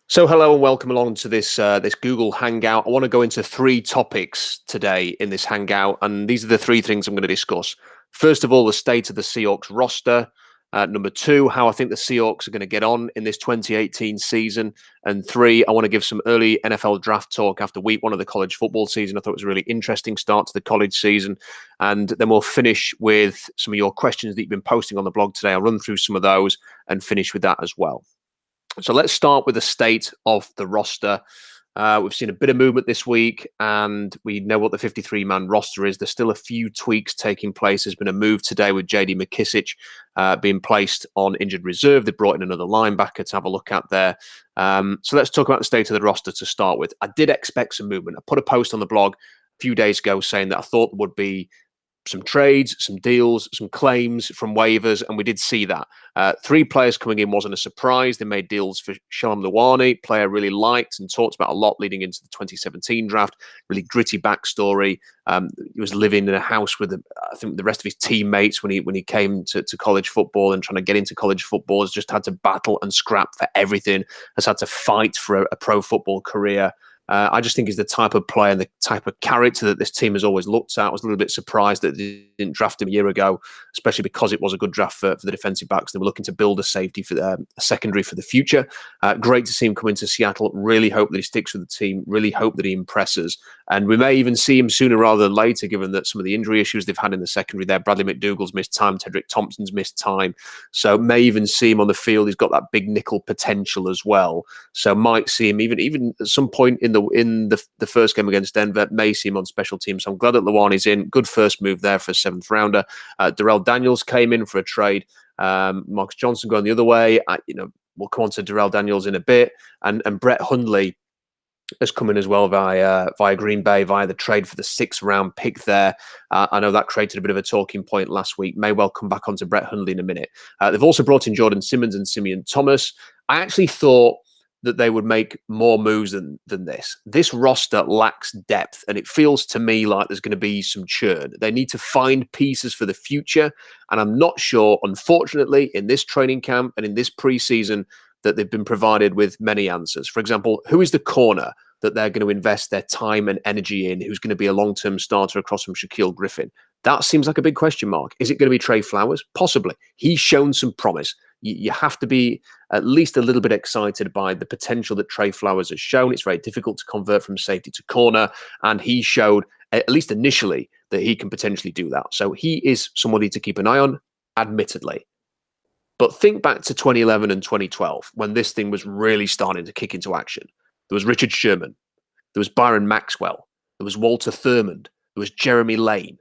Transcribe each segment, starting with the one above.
So hello and welcome along to this Google Hangout. I want to go into three topics today in this Hangout, and these are the three things I'm going to discuss. First of all, the state of the Seahawks roster. Number two, how I think the Seahawks are going to get on in this 2018 season. And three, I want to give some early NFL draft talk after week one of the college football season. I thought it was a really interesting start to the college season. And then we'll finish with some of your questions that you've been posting on the blog today. I'll run through some of those and finish with that as well. So let's start with the state of the roster. We've seen a bit of movement this week, and we know what the 53-man roster is. There's still a few tweaks taking place. There's been a move today with J.D. McKissic being placed on injured reserve. They brought in another linebacker to have a look at there. So let's talk about the state of the roster to start with. I did expect some movement. I put a post on the blog a few days ago saying that I thought there would be some trades, some deals, some claims from waivers, and we did see that. Three players coming in wasn't a surprise. They made deals for Shalom Luani, player really liked and talked about a lot leading into the 2017 draft. Really gritty backstory. He was living in a house with, I think, the rest of his teammates when he came to college football and trying to get into college football. Has just had to battle and scrap for everything. Has had to fight for a pro football career. I just think he's the type of player and the type of character that this team has always looked at. I was a little bit surprised that they didn't draft him a year ago, especially because it was a good draft for the defensive backs. They were looking to build a safety for a secondary for the future. Great to see him come into Seattle. Really hope that he sticks with the team. Really hope that he impresses. And we may even see him sooner rather than later, given that some of the injury issues they've had in the secondary there. Bradley McDougall's missed time. Tedrick Thompson's missed time. So may even see him on the field. He's got that big nickel potential as well. So might see him even at some point in the first game against Denver, may see him on special teams. So I'm glad that Luani's in. Good first move there for a seventh rounder. Darrell Daniels came in for a trade. Marcus Johnson going the other way. We'll come on to Darrell Daniels in a bit. And Brett Hundley has come in as well via Green Bay, via the trade for the 6th round pick there. I know that created a bit of a talking point last week. May well come back onto Brett Hundley in a minute. They've also brought in Jordan Simmons and Simeon Thomas. I actually thought that they would make more moves than this. This roster lacks depth, and it feels to me like there's going to be some churn. They need to find pieces for the future, and I'm not sure, unfortunately, in this training camp and in this preseason, that they've been provided with many answers. For example, who is the corner that they're going to invest their time and energy in, who's going to be a long-term starter across from Shaquille Griffin? That seems like a big question mark. Is it going to be Trey Flowers? Possibly. He's shown some promise. You have to be at least a little bit excited by the potential that Trey Flowers has shown. It's very difficult to convert from safety to corner, and he showed, at least initially, that he can potentially do that. So he is somebody to keep an eye on, admittedly. But think back to 2011 and 2012, when this thing was really starting to kick into action. There was Richard Sherman. There was Byron Maxwell. There was Walter Thurmond. There was Jeremy Lane.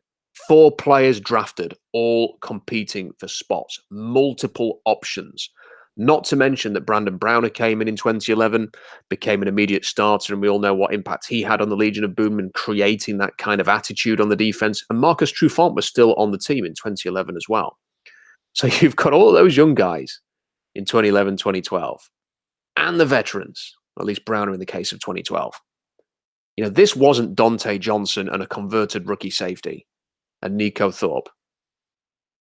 4 players drafted, all competing for spots. Multiple options. Not to mention that Brandon Browner came in 2011, became an immediate starter, and we all know what impact he had on the Legion of Boom and creating that kind of attitude on the defense. And Marcus Trufant was still on the team in 2011 as well. So you've got all those young guys in 2011, 2012, and the veterans, at least Browner in the case of 2012. This wasn't Dante Johnson and a converted rookie safety and Nico Thorpe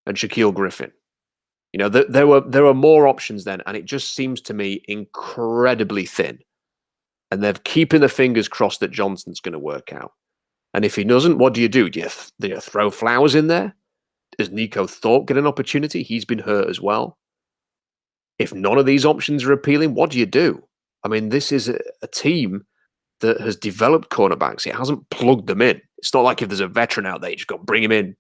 and Shaquille Griffin. There were more options then, and it just seems to me incredibly thin. And they're keeping their fingers crossed that Johnson's going to work out. And if he doesn't, what do you do? Do you throw Flowers in there? Does Nico Thorpe get an opportunity? He's been hurt as well. If none of these options are appealing, what do you do? I mean, this is a team that has developed cornerbacks. It hasn't plugged them in. It's not like if there's a veteran out there, you just got to bring him in,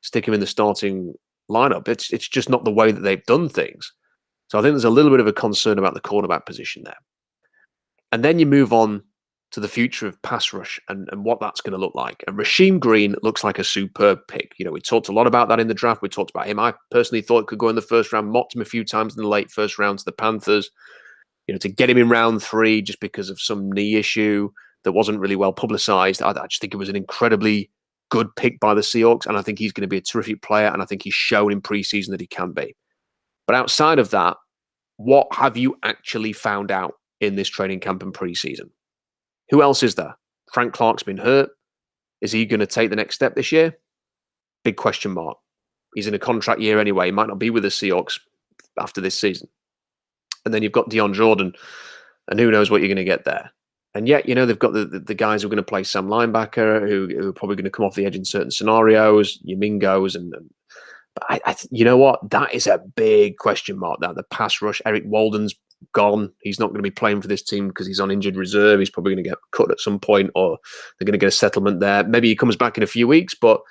stick him in the starting lineup. It's just not the way that they've done things. So I think there's a little bit of a concern about the cornerback position there. And then you move on to the future of pass rush and what that's going to look like. And Rasheem Green looks like a superb pick. We talked a lot about that in the draft. We talked about him. I personally thought could go in the first round, mocked him a few times in the late first round to the Panthers. To get him in round 3 just because of some knee issue that wasn't really well publicized. I just think it was an incredibly good pick by the Seahawks, and I think he's going to be a terrific player, and I think he's shown in preseason that he can be. But outside of that, what have you actually found out in this training camp and preseason? Who else is there? Frank Clark's been hurt. Is he going to take the next step this year? Big question mark. He's in a contract year anyway. He might not be with the Seahawks after this season. And then you've got Dion Jordan, And who knows what you're going to get there. And yet, they've got the guys who are going to play Sam linebacker, who are probably going to come off the edge in certain scenarios, your Mingos. But you know what? That is a big question mark. That the pass rush, Eric Walden's gone. He's not going to be playing for this team because he's on injured reserve. He's probably going to get cut at some point, or they're going to get a settlement there. Maybe he comes back in a few weeks, but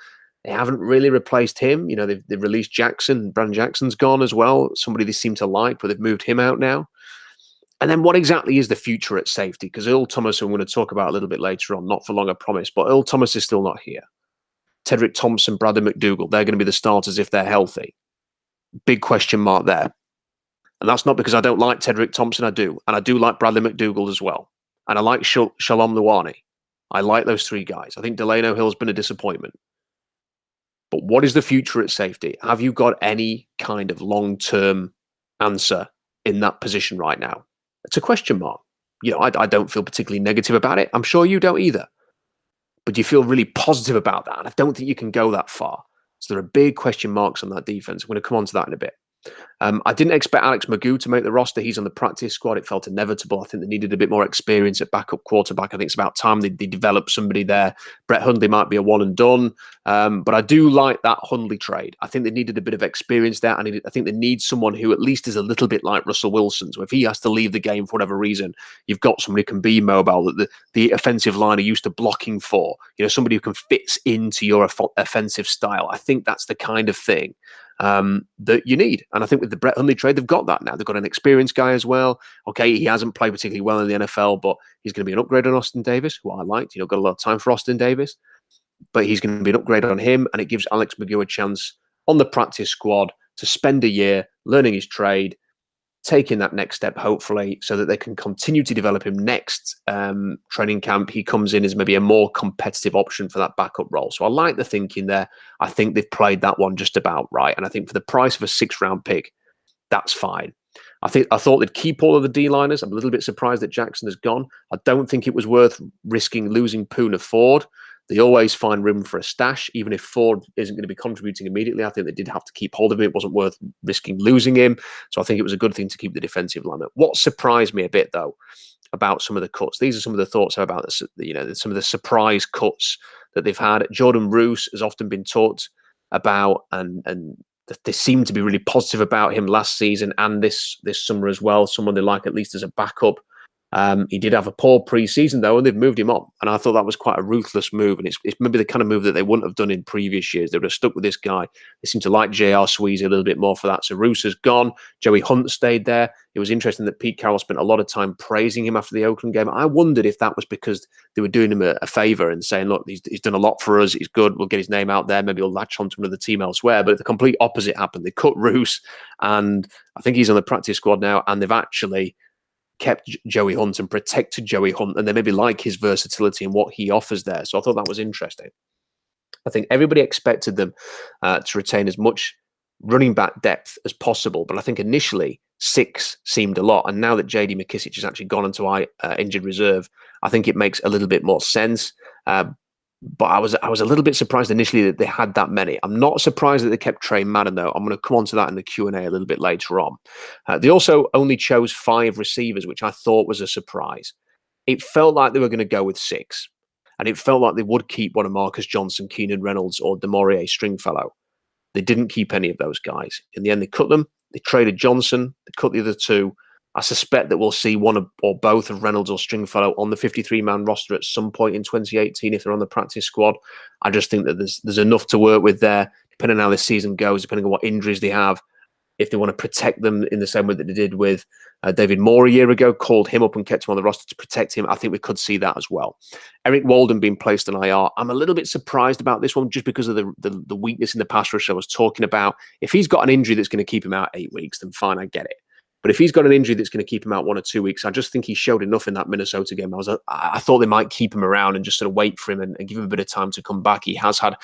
they haven't really replaced him. They've released Jackson. Brandon Jackson's gone as well. Somebody they seem to like, but they've moved him out now. And then what exactly is the future at safety? Because Earl Thomas, who I'm going to talk about a little bit later on, not for long, I promise, but Earl Thomas is still not here. Tedrick Thompson, Bradley McDougall, they're going to be the starters if they're healthy. Big question mark there. And that's not because I don't like Tedrick Thompson, I do. And I do like Bradley McDougall as well. And I like Shalom Luani. I like those three guys. I think Delano Hill's been a disappointment. But what is the future at safety? Have you got any kind of long-term answer in that position right now? It's a question mark. I don't feel particularly negative about it. I'm sure you don't either. But do you feel really positive about that? And I don't think you can go that far. So there are big question marks on that defense. I'm going to come on to that in a bit. I didn't expect Alex Magoo to make the roster. He's on the practice squad. It felt inevitable. I think they needed a bit more experience at backup quarterback. I think it's about time they develop somebody there. Brett Hundley might be a one and done. But I do like that Hundley trade. I think they needed a bit of experience there. I think they need someone who at least is a little bit like Russell Wilson. So if he has to leave the game for whatever reason, you've got somebody who can be mobile, that the offensive line are used to blocking for. Somebody who can fit into your offensive style. I think that's the kind of thing that you need. And I think with the Brett Hundley trade, they've got that now. They've got an experienced guy as well. Okay, he hasn't played particularly well in the NFL, but he's going to be an upgrade on Austin Davis, who I liked. Got a lot of time for Austin Davis. But he's going to be an upgrade on him, and it gives Alex Magoo a chance on the practice squad to spend a year learning his trade, taking that next step, hopefully, so that they can continue to develop him next training camp. He comes in as maybe a more competitive option for that backup role. So I like the thinking there. I think they've played that one just about right. And I think for the price of a 6th-round pick, that's fine. I thought they'd keep all of the D-liners. I'm a little bit surprised that Jackson has gone. I don't think it was worth risking losing Poona Ford. They always find room for a stash, even if Ford isn't going to be contributing immediately. I think they did have to keep hold of him. It wasn't worth risking losing him. So I think it was a good thing to keep the defensive lineman. What surprised me a bit, though, about some of the cuts, these are some of the thoughts about this, some of the surprise cuts that they've had. Jordan Roos has often been talked about, and they seem to be really positive about him last season and this summer as well. Someone they like at least as a backup. He did have a poor preseason though, and they've moved him on. And I thought that was quite a ruthless move. And it's maybe the kind of move that they wouldn't have done in previous years. They would have stuck with this guy. They seem to like J.R. Sweezy a little bit more for that. So Roos has gone. Joey Hunt stayed there. It was interesting that Pete Carroll spent a lot of time praising him after the Oakland game. I wondered if that was because they were doing him a favor and saying, look, he's done a lot for us. He's good. We'll get his name out there. Maybe he'll latch onto another team elsewhere. But the complete opposite happened. They cut Roos, and I think he's on the practice squad now, and they've actually kept Joey Hunt and protected Joey Hunt, and they maybe like his versatility and what he offers there. So I thought that was interesting. I think everybody expected them to retain as much running back depth as possible, but I think initially 6 seemed a lot, and now that J.D. McKissic has actually gone into injured reserve, I think it makes a little bit more sense. But I was a little bit surprised initially that they had that many. I'm not surprised that they kept Trey Madden, though. I'm going to come on to that in the Q&A a little bit later on. They also only chose 5 receivers, which I thought was a surprise. It felt like they were going to go with 6. And it felt like they would keep one of Marcus Johnson, Keenan Reynolds, or DeMaurier Stringfellow. They didn't keep any of those guys. In the end, they cut them. They traded Johnson. They cut the other 2. I suspect that we'll see one or both of Reynolds or Stringfellow on the 53-man roster at some point in 2018 if they're on the practice squad. I just think that there's enough to work with there, depending on how this season goes, depending on what injuries they have. If they want to protect them in the same way that they did with David Moore a year ago, called him up and kept him on the roster to protect him, I think we could see that as well. Eric Walden being placed on IR, I'm a little bit surprised about this one just because of the weakness in the pass rush I was talking about. If he's got an injury that's going to keep him out 8 weeks, then fine, I get it. But if he's got an injury that's going to keep him out 1 or 2 weeks, I just think he showed enough in that Minnesota game. I thought they might keep him around and just sort of wait for him and give him a bit of time to come back. He has had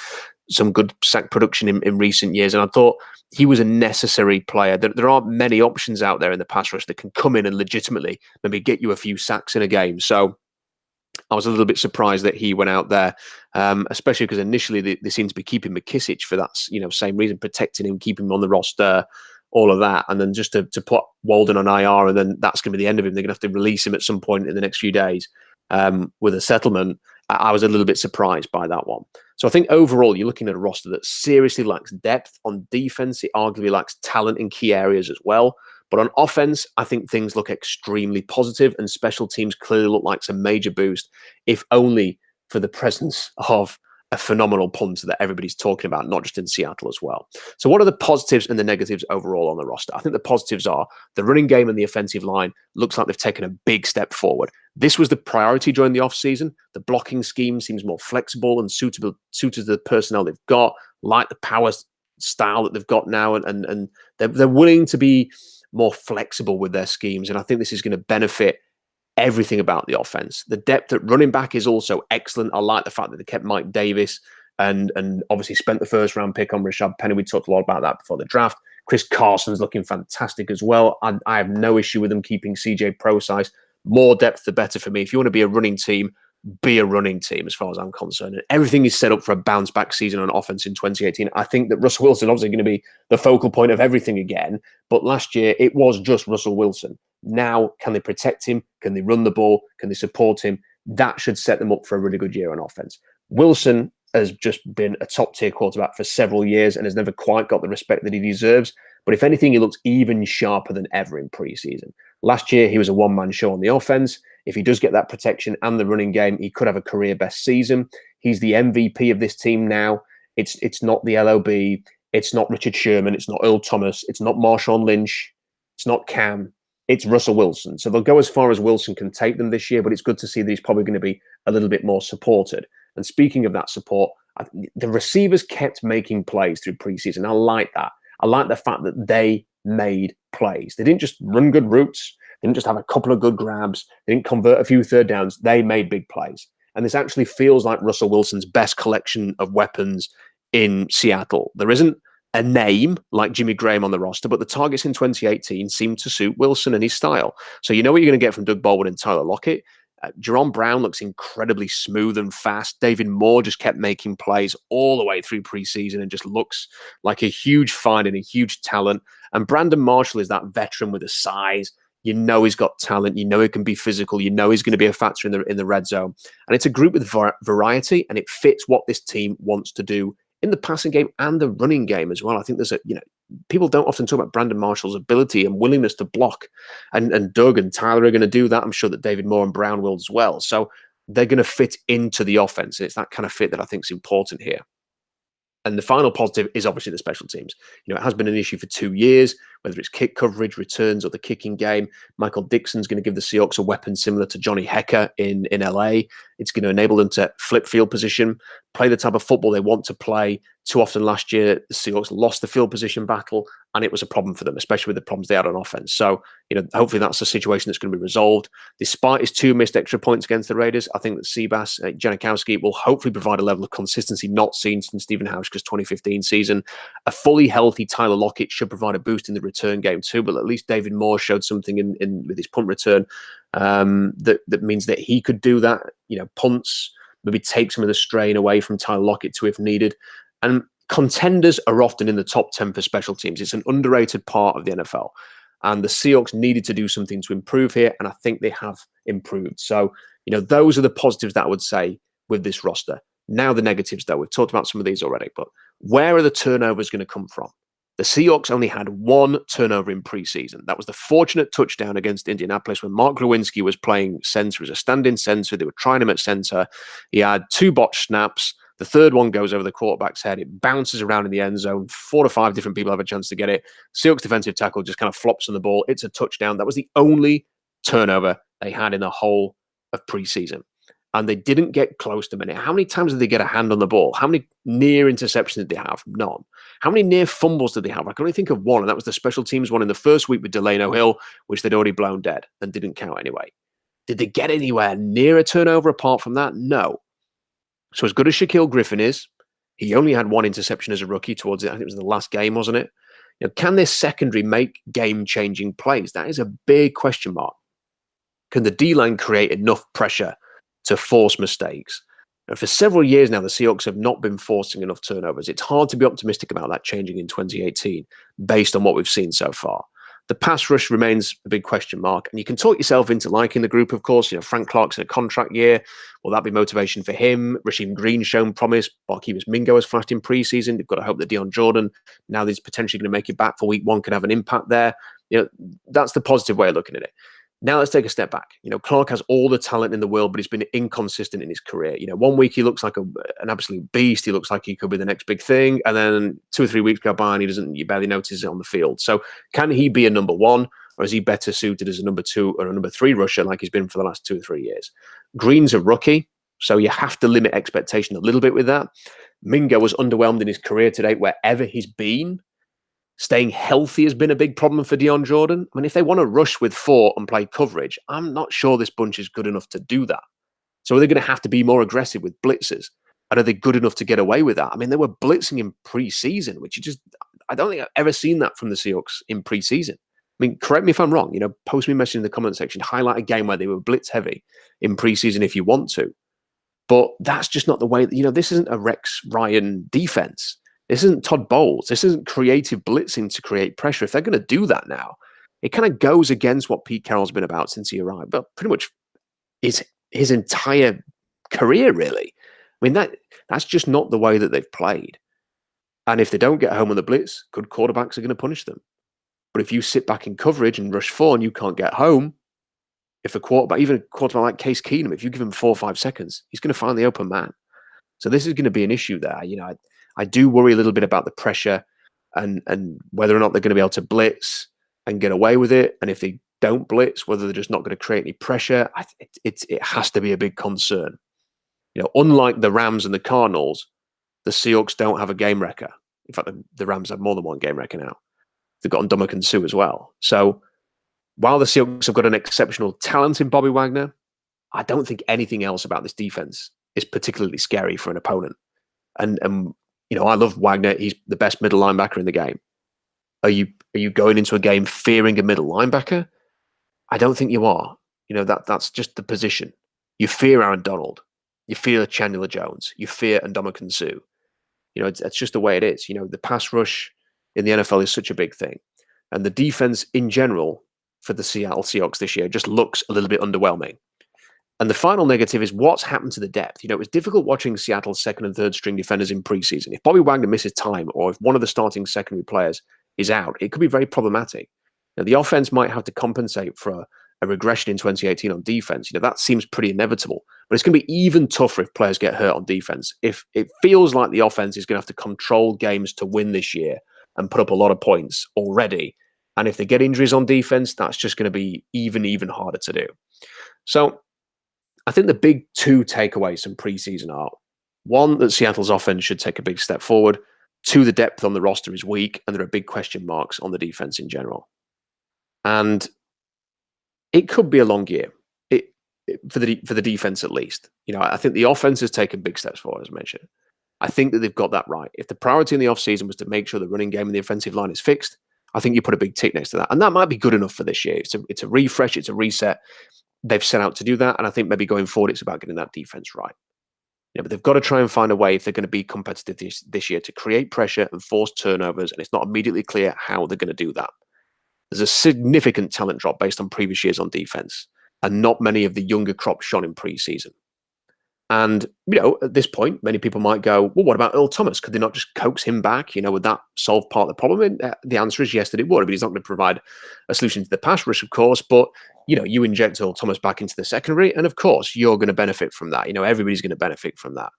some good sack production in recent years, and I thought he was a necessary player. There aren't many options out there in the pass rush that can come in and legitimately maybe get you a few sacks in a game. So I was a little bit surprised that he went out there, especially because initially they seemed to be keeping McKissic for that same reason, protecting him, keeping him on the roster, all of that, and then just to put Walden on IR, and then that's going to be the end of him. They're going to have to release him at some point in the next few days with a settlement. I was a little bit surprised by that one. So I think overall, you're looking at a roster that seriously lacks depth on defense. It arguably lacks talent in key areas as well. But on offense, I think things look extremely positive, and special teams clearly look like some major boost, if only for the presence of a phenomenal punter that everybody's talking about, not just in Seattle as well. So what are the positives and the negatives overall on the roster? I think the positives are the running game and the offensive line looks like they've taken a big step forward. This was the priority during the offseason. The blocking scheme seems more flexible and suited to the personnel they've got, like the power style that they've got now, and they're willing to be more flexible with their schemes. And I think this is going to benefit everything about the offense. The depth at running back is also excellent. I like the fact that they kept Mike Davis and obviously spent the first round pick on Rashad Penny. We talked a lot about that before the draft. Chris Carson's looking fantastic as well. I have no issue with them keeping CJ Prosise. More depth, the better for me. If you want to be a running team, be a running team as far as I'm concerned. And everything is set up for a bounce back season on offense in 2018. I think that Russell Wilson obviously going to be the focal point of everything again. But last year, it was just Russell Wilson. Now, can they protect him? Can they run the ball? Can they support him? That should set them up for a really good year on offense. Wilson has just been a top-tier quarterback for several years and has never quite got the respect that he deserves. But if anything, he looks even sharper than ever in preseason. Last year, he was a one-man show on the offense. If he does get that protection and the running game, he could have a career-best season. He's the MVP of this team now. It's not the LOB. It's not Richard Sherman. It's not Earl Thomas. It's not Marshawn Lynch. It's not Cam. It's Russell Wilson. So they'll go as far as Wilson can take them this year, but it's good to see that he's probably going to be a little bit more supported. And speaking of that support, the receivers kept making plays through preseason. I like that. I like the fact that they made plays. They didn't just run good routes. They didn't just have a couple of good grabs. They didn't convert a few third downs. They made big plays. And this actually feels like Russell Wilson's best collection of weapons in Seattle. There isn't a name like Jimmy Graham on the roster, but the targets in 2018 seem to suit Wilson and his style. So you know what you're going to get from Doug Baldwin and Tyler Lockett. Jerome Brown looks incredibly smooth and fast. David Moore just kept making plays all the way through preseason and just looks like a huge find and a huge talent. And Brandon Marshall is that veteran with the size. You know he's got talent. You know he can be physical. You know he's going to be a factor in the red zone. And it's a group with variety, and it fits what this team wants to do in the passing game and the running game as well. I think there's people don't often talk about Brandon Marshall's ability and willingness to block, and Doug and Tyler are going to do that. I'm sure that David Moore and Brown will as well. So they're going to fit into the offense. It's that kind of fit that I think is important here. And the final positive is obviously the special teams. It has been an issue for 2 years, whether it's kick coverage, returns, or the kicking game. Michael Dixon's going to give the Seahawks a weapon similar to Johnny Hecker in LA. It's going to enable them to flip field position, play the type of football they want to play. Too often last year, the Seahawks lost the field position battle, and it was a problem for them, especially with the problems they had on offense. So, hopefully that's a situation that's going to be resolved. Despite his 2 missed extra points against the Raiders, I think that Seabass, Janikowski will hopefully provide a level of consistency not seen since Stephen Hauschka's 2015 season. A fully healthy Tyler Lockett should provide a boost in the return game too, but at least David Moore showed something in with his punt return that means that he could do that. Punts, maybe take some of the strain away from Tyler Lockett too if needed. And contenders are often in the top 10 for special teams. It's an underrated part of the NFL. And the Seahawks needed to do something to improve here, and I think they have improved. So, those are the positives that I would say with this roster. Now the negatives, though. We've talked about some of these already, but where are the turnovers going to come from? The Seahawks only had 1 turnover in preseason. That was the fortunate touchdown against Indianapolis when Mark Lewinsky was playing center as a stand-in center. They were trying him at center. He had 2 botched snaps. The third one goes over the quarterback's head. It bounces around in the end zone. 4 to 5 different people have a chance to get it. Seahawks defensive tackle just kind of flops on the ball. It's a touchdown. That was the only turnover they had in the whole of preseason. And they didn't get close to many. How many times did they get a hand on the ball? How many near interceptions did they have? None. How many near fumbles did they have? I can only think of one, and that was the special teams one in the first week with Delano Hill, which they'd already blown dead and didn't count anyway. Did they get anywhere near a turnover apart from that? No. So as good as Shaquille Griffin is, he only had 1 interception as a rookie towards it. I think it was the last game, wasn't it? Can this secondary make game-changing plays? That is a big question mark. Can the D-line create enough pressure to force mistakes? And for several years now, the Seahawks have not been forcing enough turnovers. It's hard to be optimistic about that changing in 2018 based on what we've seen so far. The pass rush remains a big question mark, and you can talk yourself into liking the group, of course. Frank Clark's in a contract year. Will that be motivation for him? Rasheem Green's shown promise. Barkevius Mingo has flashed in preseason. They've got to hope that Dion Jordan, now that he's potentially going to make it back for week one, can have an impact there. That's the positive way of looking at it. Now let's take a step back. Clark has all the talent in the world, but he's been inconsistent in his career. One week he looks like an absolute beast. He looks like he could be the next big thing. And then 2 or 3 weeks go by and you barely notice it on the field. So can he be a number one, or is he better suited as a number 2 or a number 3 rusher like he's been for the last 2 or 3 years? Green's a rookie, so you have to limit expectation a little bit with that. Mingo was underwhelmed in his career to date wherever he's been. Staying healthy has been a big problem for Dion Jordan. I mean, if they want to rush with 4 and play coverage, I'm not sure this bunch is good enough to do that. So are they going to have to be more aggressive with blitzers? And are they good enough to get away with that? I mean, they were blitzing in preseason, which I don't think I've ever seen that from the Seahawks in preseason. I mean, correct me if I'm wrong. Post me a message in the comment section. Highlight a game where they were blitz heavy in preseason if you want to. But that's just not the way. This isn't a Rex Ryan defense. This isn't Todd Bowles. This isn't creative blitzing to create pressure. If they're going to do that now, it kind of goes against what Pete Carroll's been about since he arrived, but pretty much his entire career, really. I mean, that's just not the way that they've played. And if they don't get home on the blitz, good quarterbacks are going to punish them. But if you sit back in coverage and rush 4 and you can't get home, if even a quarterback like Case Keenum, if you give him 4 or 5 seconds, he's going to find the open man. So this is going to be an issue there. I do worry a little bit about the pressure and whether or not they're going to be able to blitz and get away with it. And if they don't blitz, whether they're just not going to create any pressure. It has to be a big concern. Unlike the Rams and the Cardinals, the Seahawks don't have a game wrecker. In fact, the Rams have more than one game wrecker now. They've got Ndamukong Suh as well. So while the Seahawks have got an exceptional talent in Bobby Wagner, I don't think anything else about this defense is particularly scary for an opponent. And I love Wagner. He's the best middle linebacker in the game. Are you going into a game fearing a middle linebacker? I don't think you are. That's just the position. You fear Aaron Donald. You fear Chandler Jones. You fear Ndamukong Suh. It's just the way it is. The pass rush in the NFL is such a big thing. And the defense in general for the Seattle Seahawks this year just looks a little bit underwhelming. And the final negative is what's happened to the depth. It was difficult watching Seattle's second and third string defenders in preseason. If Bobby Wagner misses time or if one of the starting secondary players is out, it could be very problematic. Now, the offense might have to compensate for a regression in 2018 on defense. That seems pretty inevitable. But it's going to be even tougher if players get hurt on defense. If it feels like the offense is going to have to control games to win this year and put up a lot of points already, and if they get injuries on defense, that's just going to be even harder to do. So I think the big 2 takeaways from preseason are, 1, that Seattle's offense should take a big step forward. 2, the depth on the roster is weak, and there are big question marks on the defense in general. And it could be a long year for the defense, at least. I think the offense has taken big steps forward, as mentioned. I think that they've got that right. If the priority in the offseason was to make sure the running game and the offensive line is fixed, I think you put a big tick next to that. And that might be good enough for this year. It's a refresh. It's a reset. They've set out to do that. And I think maybe going forward, it's about getting that defense right. But they've got to try and find a way, if they're going to be competitive this year, to create pressure and force turnovers. And it's not immediately clear how they're going to do that. There's a significant talent drop based on previous years on defense, and not many of the younger crop shone in preseason. And, at this point, many people might go, well, what about Earl Thomas? Could they not just coax him back? Would that solve part of the problem? And the answer is yes, that it would. But he's not going to provide a solution to the pass rush, of course. But, you inject Earl Thomas back into the secondary, and of course, you're going to benefit from that. Everybody's going to benefit from that.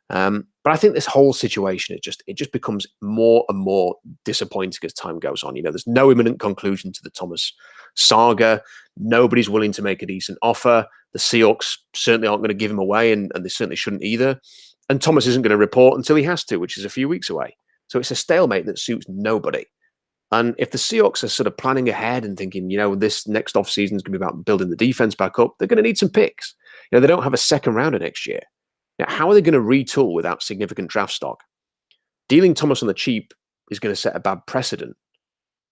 But I think this whole situation, it just becomes more and more disappointing as time goes on. There's no imminent conclusion to the Thomas saga. Nobody's willing to make a decent offer. The Seahawks certainly aren't going to give him away, and they certainly shouldn't either. And Thomas isn't going to report until he has to, which is a few weeks away. So it's a stalemate that suits nobody. And if the Seahawks are sort of planning ahead and thinking, this next offseason is going to be about building the defense back up, they're going to need some picks. They don't have a second rounder next year. Now, how are they going to retool without significant draft stock? Dealing Thomas on the cheap is going to set a bad precedent.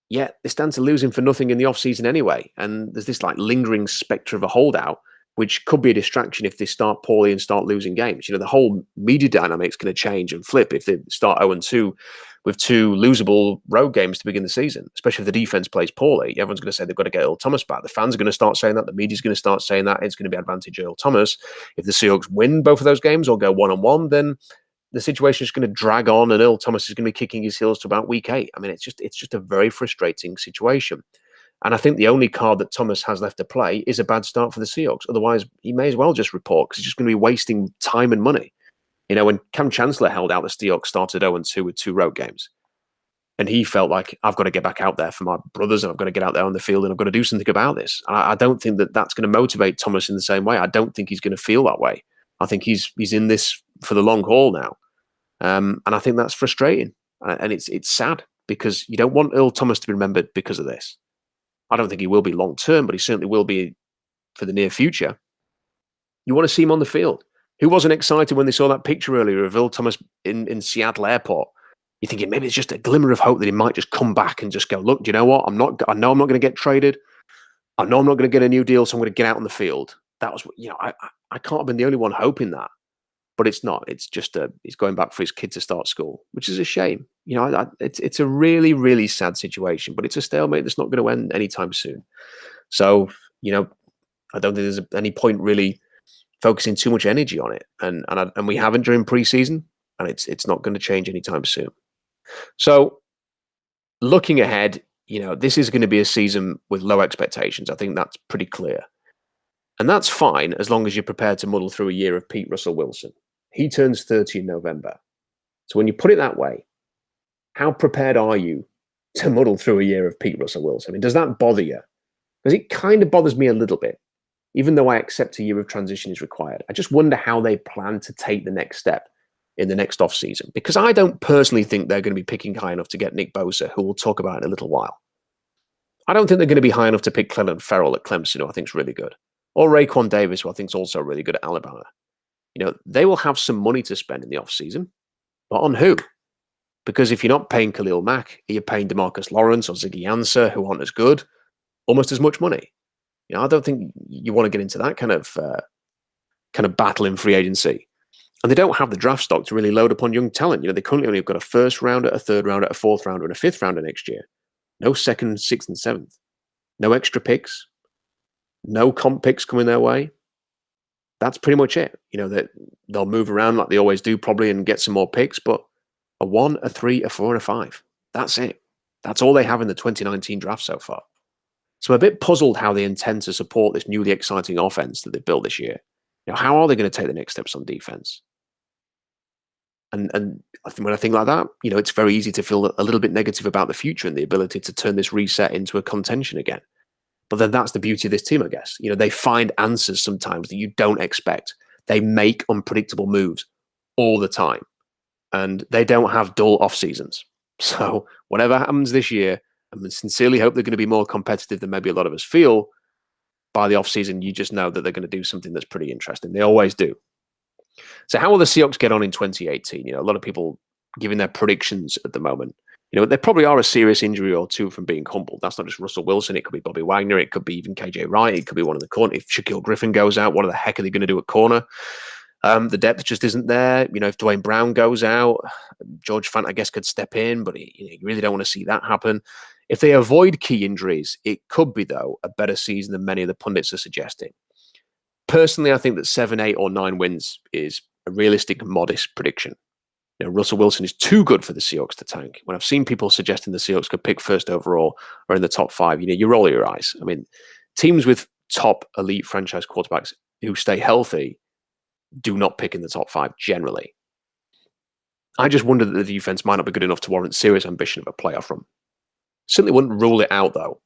Yet they stand to lose him for nothing in the offseason anyway. And there's this lingering spectre of a holdout which could be a distraction if they start poorly and start losing games. The whole media dynamic's going to change and flip if they start 0-2 with 2 losable road games to begin the season, especially if the defense plays poorly. Everyone's going to say they've got to get Earl Thomas back. The fans are going to start saying that. The media's going to start saying that. It's going to be advantage Earl Thomas. If the Seahawks win both of those games or go 1-1, then the situation is going to drag on and Earl Thomas is going to be kicking his heels to about week 8. I mean, it's just a very frustrating situation. And I think the only card that Thomas has left to play is a bad start for the Seahawks. Otherwise, he may as well just report because he's just going to be wasting time and money. When Cam Chancellor held out, the Seahawks started 0-2 with 2 road games. And he felt like, I've got to get back out there for my brothers and I've got to get out there on the field and I've got to do something about this. I don't think that that's going to motivate Thomas in the same way. I don't think he's going to feel that way. I think he's in this for the long haul now. And I think that's frustrating. And it's sad because you don't want Earl Thomas to be remembered because of this. I don't think he will be long term, but he certainly will be for the near future. You want to see him on the field. Who wasn't excited when they saw that picture earlier of Earl Thomas in Seattle Airport? You're thinking maybe it's just a glimmer of hope that he might just come back and just go, look, do you know what? I know I'm not going to get traded. I know I'm not going to get a new deal, so I'm going to get out on the field. That was, I can't have been the only one hoping that. But it's not. It's just he's going back for his kid to start school, which is a shame. It's a really, really sad situation, but it's a stalemate that's not going to end anytime soon. So, I don't think there's any point really focusing too much energy on it, and we haven't during preseason, and it's not going to change anytime soon. So, looking ahead, this is going to be a season with low expectations. I think that's pretty clear, and that's fine as long as you're prepared to muddle through a year of Pete Russell Wilson. He turns 30 in November. So when you put it that way, how prepared are you to muddle through a year of Pete Russell Wilson? I mean, does that bother you? Because it kind of bothers me a little bit, even though I accept a year of transition is required. I just wonder how they plan to take the next step in the next offseason, because I don't personally think they're going to be picking high enough to get Nick Bosa, who we'll talk about in a little while. I don't think they're going to be high enough to pick Clelin Ferrell at Clemson, who I think is really good, or Raekwon Davis, who I think is also really good at Alabama. They will have some money to spend in the offseason, but on who? Because if you're not paying Khalil Mack, you're paying DeMarcus Lawrence or Ziggy Ansah, who aren't as good, almost as much money. I don't think you want to get into that kind of battle in free agency. And they don't have the draft stock to really load upon young talent. They currently only have got a first rounder, a third rounder, a fourth rounder, and a fifth rounder next year. No second, sixth, and seventh. No extra picks. No comp picks coming their way. That's pretty much it. That they'll move around like they always do probably and get some more picks, but a 1, a 3, a 4, and a 5. That's it. That's all they have in the 2019 draft so far. So I'm a bit puzzled how they intend to support this newly exciting offense that they've built this year. How are they going to take the next steps on defense? And I think when I think like that, it's very easy to feel a little bit negative about the future and the ability to turn this reset into a contention again. But then that's the beauty of this team, I guess. They find answers sometimes that you don't expect. They make unpredictable moves all the time. And they don't have dull off seasons. So whatever happens this year, I sincerely hope they're going to be more competitive than maybe a lot of us feel. By the off season, you just know that they're going to do something that's pretty interesting. They always do. So how will the Seahawks get on in 2018? A lot of people giving their predictions at the moment. They probably are a serious injury or two from being humbled. That's not just Russell Wilson. It could be Bobby Wagner. It could be even KJ Wright. It could be one of the corner. If Shaquille Griffin goes out, what the heck are they going to do at corner? The depth just isn't there. If Dwayne Brown goes out, George Fant, I guess, could step in, but you really don't want to see that happen. If they avoid key injuries, it could be, though, a better season than many of the pundits are suggesting. Personally, I think that 7, 8, or 9 wins is a realistic, modest prediction. Russell Wilson is too good for the Seahawks to tank. When I've seen people suggesting the Seahawks could pick first overall or in the top 5, you roll your eyes. I mean, teams with top elite franchise quarterbacks who stay healthy do not pick in the top 5 generally. I just wonder that the defense might not be good enough to warrant serious ambition of a playoff run. Certainly wouldn't rule it out, though.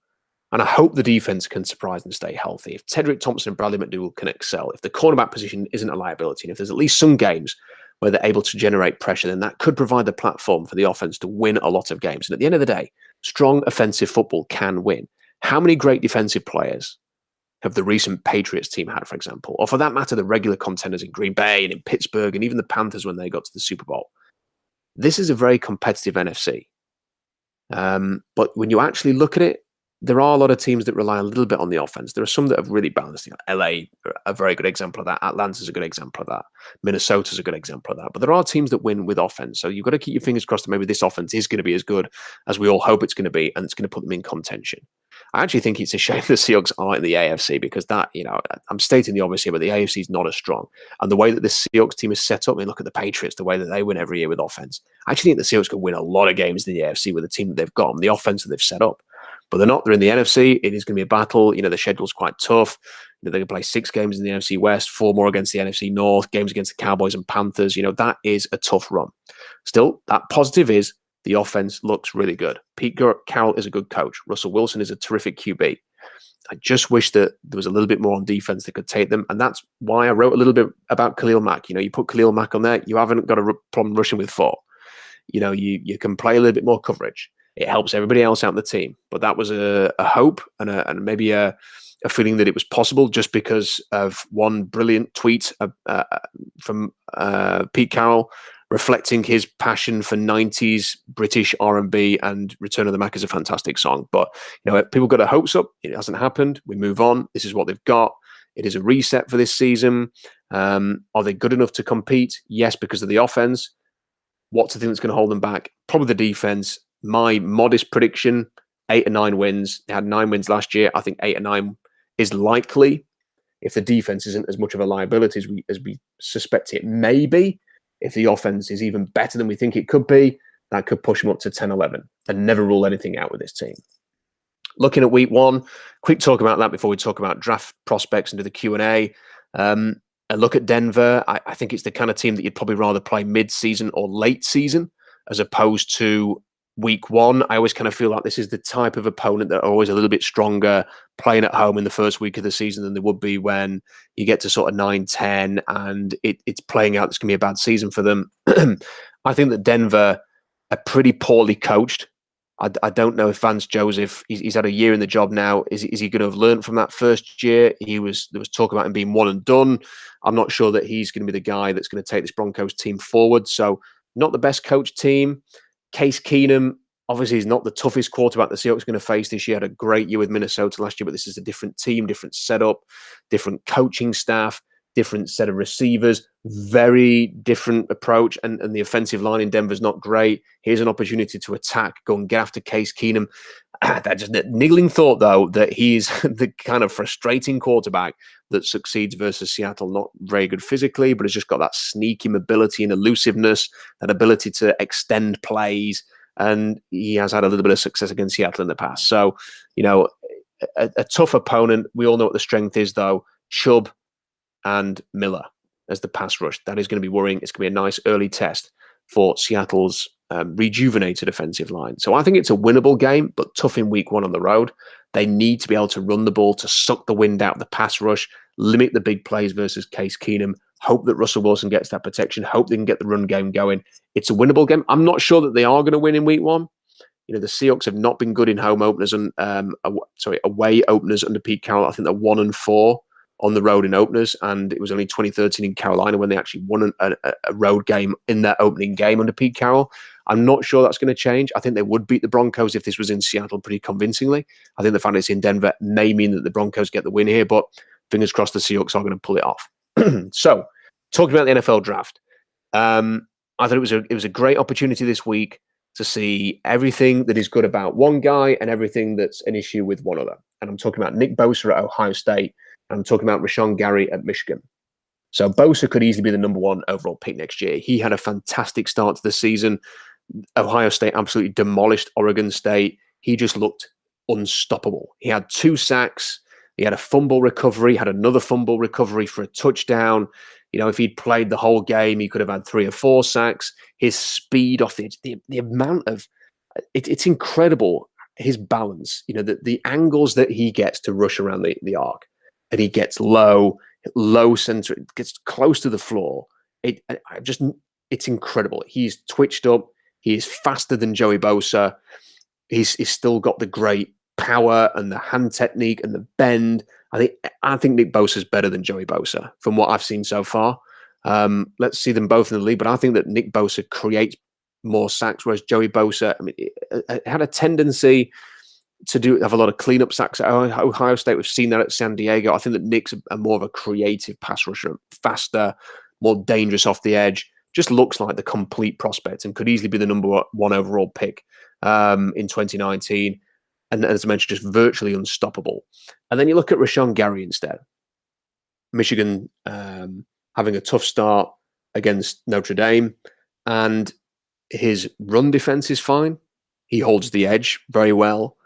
And I hope the defense can surprise and stay healthy. If Tedrick Thompson and Bradley McDougall can excel, if the cornerback position isn't a liability, and if there's at least some games where they're able to generate pressure, then that could provide the platform for the offense to win a lot of games. And at the end of the day, strong offensive football can win. How many great defensive players have the recent Patriots team had, for example? Or for that matter, the regular contenders in Green Bay and in Pittsburgh and even the Panthers when they got to the Super Bowl. This is a very competitive NFC. But when you actually look at it, there are a lot of teams that rely a little bit on the offense. There are some that have really balanced. LA, a very good example of that. Atlanta's a good example of that. Minnesota's a good example of that. But there are teams that win with offense. So you've got to keep your fingers crossed that maybe this offense is going to be as good as we all hope it's going to be, and it's going to put them in contention. I actually think it's a shame the Seahawks aren't in the AFC, because that, I'm stating the obvious here, but the AFC is not as strong. And the way that the Seahawks team is set up, I mean, look at the Patriots, the way that they win every year with offense. I actually think the Seahawks can win a lot of games in the AFC with the team that they've got and the offense that they've set up. But they're not. They're in the NFC. It is going to be a battle. The schedule's quite tough. They can play 6 games in the NFC West, 4 more against the NFC North, games against the Cowboys and Panthers. That is a tough run. Still, that positive is the offense looks really good. Pete Carroll is a good coach. Russell Wilson is a terrific QB. I just wish that there was a little bit more on defense that could take them. And that's why I wrote a little bit about Khalil Mack. You put Khalil Mack on there, you haven't got a problem rushing with 4. You can play a little bit more coverage. It helps everybody else out in the team. But that was a hope and maybe a feeling that it was possible, just because of one brilliant tweet from Pete Carroll reflecting his passion for 90s British R&B, and Return of the Mac is a fantastic song. But people got their hopes up. It hasn't happened. We move on. This is what they've got. It is a reset for this season. Are they good enough to compete? Yes, because of the offense. What's the thing that's going to hold them back? Probably the defense. My modest prediction, 8 or 9 wins. They had 9 wins last year. I think 8 or 9 is likely, if the defense isn't as much of a liability as we suspect it may be. If the offense is even better than we think it could be, that could push them up to 10-11, and never rule anything out with this team. Looking at week 1, quick talk about that before we talk about draft prospects and do the Q&A. A look at Denver. I think it's the kind of team that you'd probably rather play mid-season or late season as opposed to week 1. I always kind of feel like this is the type of opponent that are always a little bit stronger playing at home in the first week of the season than they would be when you get to sort of 9-10 and it's playing out. It's going to be a bad season for them. I think that Denver are pretty poorly coached. I don't know if Vance Joseph, he's had a year in the job now. Is he going to have learned from that first year? There was talk about him being one and done. I'm not sure that he's going to be the guy that's going to take this Broncos team forward. So not the best coached team. Case Keenum, obviously, is not the toughest quarterback the Seahawks are going to face this year. Had a great year with Minnesota last year, but this is a different team, different setup, different coaching staff, different set of receivers, very different approach. And the offensive line in Denver is not great. Here's an opportunity to attack, go and get after Case Keenum. That just a niggling thought, though, that he's the kind of frustrating quarterback that succeeds versus Seattle. Not very good physically, but has just got that sneaky mobility and elusiveness, that ability to extend plays. And he has had a little bit of success against Seattle in the past. So, a tough opponent. We all know what the strength is, though. Chubb and Miller as the pass rush. That is going to be worrying. It's going to be a nice early test for Seattle's rejuvenated offensive line. So I think it's a winnable game, but tough in week 1 on the road. They need to be able to run the ball to suck the wind out of the pass rush, limit the big plays versus Case Keenum, hope that Russell Wilson gets that protection, hope they can get the run game going. It's a winnable game. I'm not sure that they are going to win in week 1. The Seahawks have not been good in home openers and away openers under Pete Carroll. I think they're 1-4 on the road in openers, and it was only 2013 in Carolina when they actually won a road game in their opening game under Pete Carroll. I'm not sure that's going to change. I think they would beat the Broncos if this was in Seattle pretty convincingly. I think the fact it's in Denver may mean that the Broncos get the win here, but fingers crossed the Seahawks are going to pull it off. So, talking about the NFL draft, I thought it was a great opportunity this week to see everything that is good about one guy and everything that's an issue with one other. And I'm talking about Nick Bosa at Ohio State. I'm talking about Rashawn Gary at Michigan. So Bosa could easily be the number 1 overall pick next year. He had a fantastic start to the season. Ohio State absolutely demolished Oregon State. He just looked unstoppable. He had 2 sacks. He had a fumble recovery, had another fumble recovery for a touchdown. If he'd played the whole game, he could have had 3 or 4 sacks. His speed off the amount of it's incredible. His balance, the angles that he gets to rush around the arc. And he gets low center, it gets close to the floor. It's incredible. He's twitched up. He is faster than Joey Bosa. He's still got the great power and the hand technique and the bend. I think Nick Bosa is better than Joey Bosa from what I've seen so far. Let's see them both in the league, but I think that Nick Bosa creates more sacks, whereas Joey Bosa, it had a tendency have a lot of cleanup sacks at Ohio State. We've seen that at San Diego. I think that Nick's a more of a creative pass rusher, faster, more dangerous off the edge. Just looks like the complete prospect and could easily be the number one overall pick in 2019. And as I mentioned, just virtually unstoppable. And then you look at Rashawn Gary instead. Michigan having a tough start against Notre Dame, and his run defense is fine. He holds the edge very well.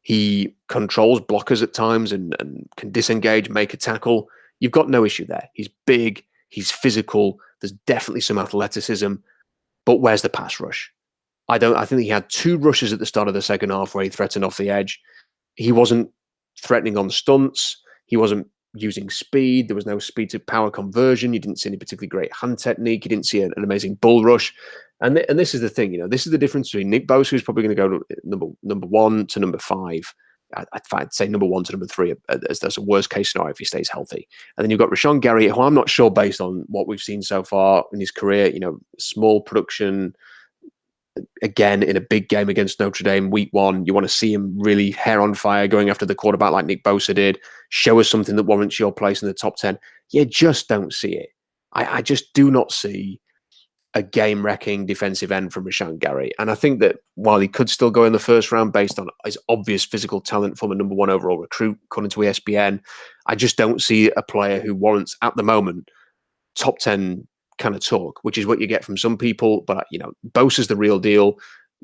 He controls blockers at times and can disengage, make a tackle. You've got no issue there. He's big. He's physical. There's definitely some athleticism. But where's the pass rush? I think he had 2 rushes at the start of the second half where he threatened off the edge. He wasn't threatening on stunts. He wasn't using speed. There was no speed to power conversion. You didn't see any particularly great hand technique. You didn't see an amazing bull rush. And this is the thing, this is the difference between Nick Bosa, who's probably going to go to number 1 to number 5. I'd say number 1 to number 3 as a worst case scenario if he stays healthy. And then you've got Rashawn Gary, who I'm not sure based on what we've seen so far in his career, small production. Again, in a big game against Notre Dame, week 1, you want to see him really hair on fire, going after the quarterback like Nick Bosa did. Show us something that warrants your place in the top 10. You just don't see it. I just do not see a game-wrecking defensive end from Rashawn Gary. And I think that while he could still go in the first round based on his obvious physical talent from a number 1 overall recruit, according to ESPN, I just don't see a player who warrants, at the moment, top 10 kind of talk, which is what you get from some people. But, Bosa's the real deal.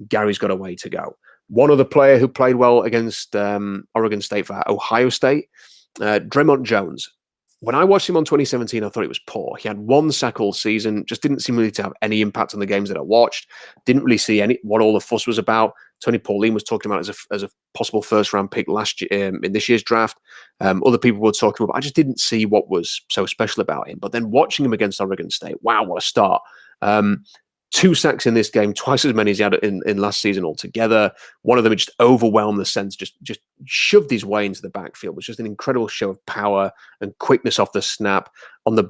Gary's got a way to go. One other player who played well against Oregon State for Ohio State, Draymond Jones. When I watched him on 2017, I thought he was poor. He had 1 sack all season, just didn't seem really to have any impact on the games that I watched. Didn't really see what all the fuss was about. Tony Pauline was talking about as a possible first-round pick last year in this year's draft. Other people were talking about. I just didn't see what was so special about him. But then watching him against Oregon State, wow, what a start! 2 sacks in this game, twice as many as he had in last season altogether. One of them just overwhelmed the sense, just shoved his way into the backfield. It was just an incredible show of power and quickness off the snap. On the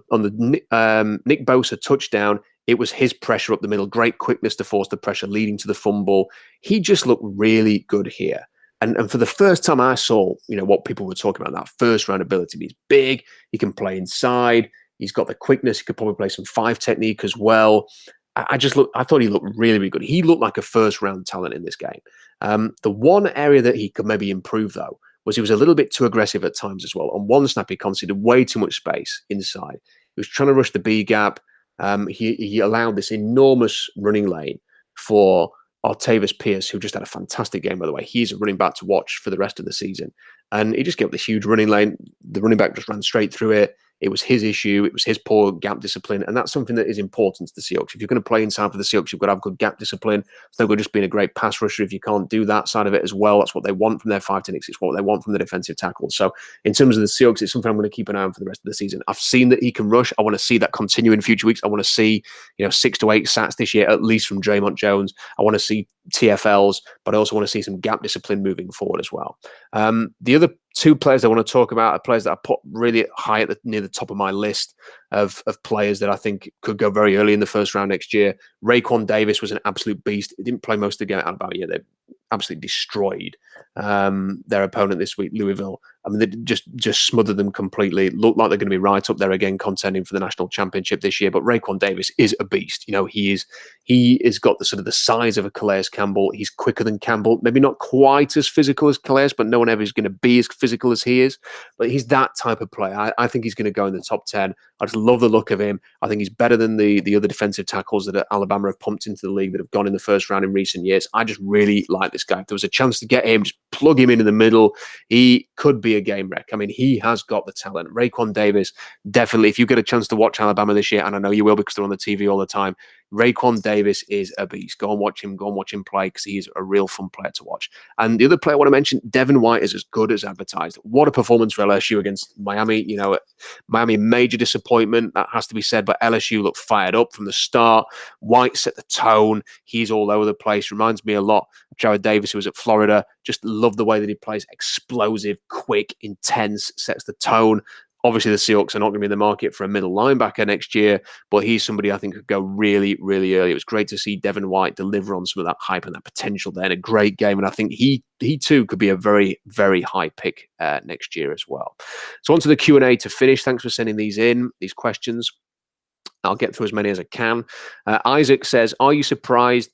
Nick Bosa touchdown, it was his pressure up the middle, great quickness to force the pressure, leading to the fumble. He just looked really good here. And for the first time I saw, what people were talking about, that first round ability. He's big, he can play inside, he's got the quickness, he could probably play some 5 technique as well. I thought he looked really, really good. He looked like a first round talent in this game. The one area that he could maybe improve, though, was he was a little bit too aggressive at times as well. On one snap, he conceded way too much space inside. He was trying to rush the B gap. He allowed this enormous running lane for Artavis Pierce, who just had a fantastic game, by the way. He's a running back to watch for the rest of the season. And he just gave up this huge running lane. The running back just ran straight through it. It was his issue. It was his poor gap discipline. And that's something that is important to the Seahawks. If you're going to play inside for the Seahawks, you've got to have good gap discipline. It's no good just being a great pass rusher if you can't do that side of it as well. That's what they want from their 5 techniques. It's what they want from the defensive tackles. So in terms of the Seahawks, it's something I'm going to keep an eye on for the rest of the season. I've seen that he can rush. I want to see that continue in future weeks. I want to see 6 to 8 sacks this year, at least from Draymond Jones. I want to see TFLs, but I also want to see some gap discipline moving forward as well. The other 2 players I want to talk about are players that I put really high near the top of my list of players that I think could go very early in the first round next year. Raekwon Davis was an absolute beast. He didn't play most of the game. Alabama, they absolutely destroyed their opponent this week, Louisville. I mean, they just smothered them completely. Looked like they're going to be right up there again, contending for the national championship this year. But Raekwon Davis is a beast. He is got the sort of the size of a Calais Campbell. He's quicker than Campbell. Maybe not quite as physical as Calais, but no one ever is going to be as physical as he is. But he's that type of player. I think he's going to go in the top 10. I just love the look of him. I think he's better than the other defensive tackles that Alabama have pumped into the league that have gone in the first round in recent years. I just really like this guy. If there was a chance to get him, just plug him in the middle, he could be a game wreck. I mean, he has got the talent. Raekwon Davis, definitely, if you get a chance to watch Alabama this year, and I know you will because they're on the TV all the time, Raekwon Davis is a beast. Go and watch him play because he's a real fun player to watch. And the other player I want to mention, Devin White, is as good as advertised. What a performance for LSU against Miami. Miami, major disappointment, that has to be said, but LSU looked fired up from the start. White set the tone. He's all over the place. Reminds me a lot of Jared Davis, who was at Florida. Just love the way that he plays. Explosive, quick, intense, sets the tone. Obviously, the Seahawks are not going to be in the market for a middle linebacker next year, but he's somebody I think could go really, really early. It was great to see Devin White deliver on some of that hype and that potential there in a great game. And I think he too could be a very, very high pick next year as well. So on to the Q&A to finish. Thanks for sending these questions. I'll get through as many as I can. Isaac says, are you surprised